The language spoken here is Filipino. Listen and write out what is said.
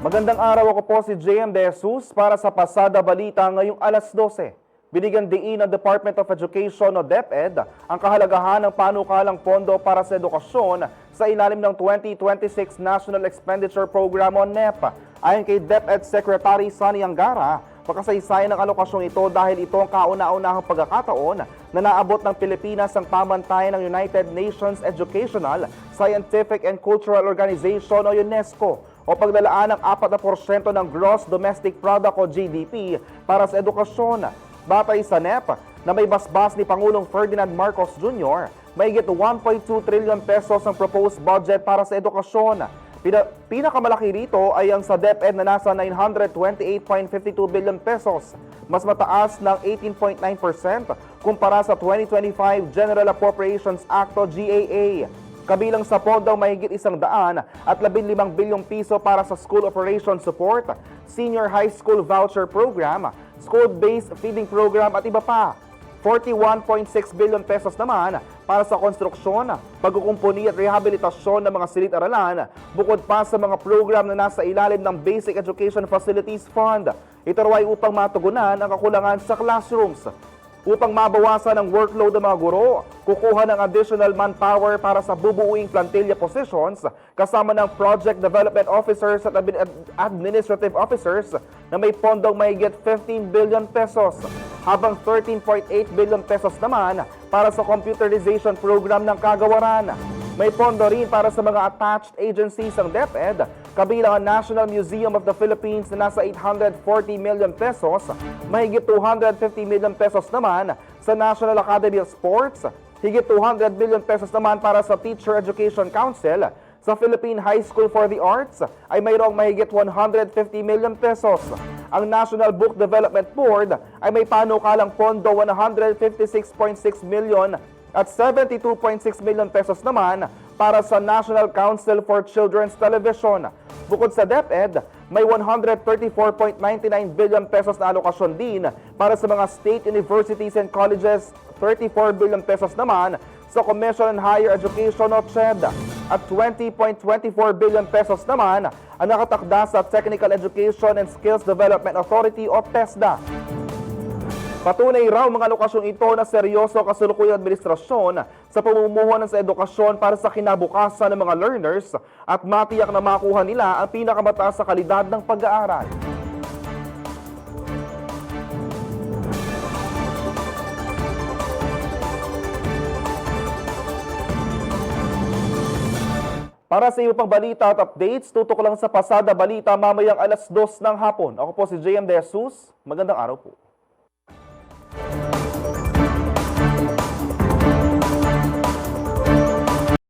Magandang araw, ako po si JM De Jesus para sa Pasada Balita ngayong alas 12. Binigyan diin ng Department of Education o DepEd ang kahalagahan ng panukalang pondo para sa edukasyon sa ilalim ng 2026 National Expenditure Program o NEP. Ayon kay DepEd Secretary Sunny Angara, makasaysayan ng alokasyong ito dahil ito ang kauna-unahang pagkakataon na naabot ng Pilipinas ang pamantayan ng United Nations Educational, Scientific and Cultural Organization o UNESCO o paglalaan ng 4% ng Gross Domestic Product o GDP para sa edukasyon. Batay sa NEP na may basbas ni Pangulong Ferdinand Marcos Jr., mahigit 1.2 trillion pesos ang proposed budget para sa edukasyon. Pinakamalaki rito ay ang sa DepEd na nasa 928.52 billion pesos, mas mataas ng 18.9% kumpara sa 2025 General Appropriations Act o GAA. Kabilang sa pondong mahigit 115 bilyong piso para sa school operation support, senior high school voucher program, school-based feeding program at iba pa. 41.6 billion pesos naman para sa konstruksyon, pagkukumpuni at rehabilitasyon ng mga silid-aralan, bukod pa sa mga program na nasa ilalim ng Basic Education Facilities Fund. Ito raw ay upang matugunan ang kakulangan sa classrooms. Upang mabawasan ang workload ng mga guro, kukuha ng additional manpower para sa bubuuing plantilla positions kasama ng project development officers at administrative officers na may pondong mahigit 15 billion pesos, habang 13.8 billion pesos naman para sa computerization program ng kagawaran. May pondo rin para sa mga attached agencies ng DepEd, kabilang ang National Museum of the Philippines na nasa 840 million pesos, mahigit 250 million pesos naman sa National Academy of Sports, higit 200 million pesos naman para sa Teacher Education Council. Sa Philippine High School for the Arts ay mayroong mahigit 150 million pesos. Ang National Book Development Board ay may panukalang pondo 156.6 million at 72.6 million pesos naman para sa National Council for Children's Television. Bukod sa DepEd, may 134.99 billion pesos na alokasyon din para sa mga state universities and colleges, 34 billion pesos naman sa Commission on Higher Education o CHED, at 20.24 billion pesos naman ang nakatakda sa Technical Education and Skills Development Authority o TESDA. Patunay raw mga lokasyong ito na seryoso kasulukuyang administrasyon sa pamumuhunan sa edukasyon para sa kinabukasan ng mga learners at matiyak na makuha nila ang pinakamataas sa kalidad ng pag-aaral. Para sa iyo pang balita at updates, tutok lang sa Pasada Balita mamayang alas 2 ng hapon. Ako po si JM De Jesus. Magandang araw po.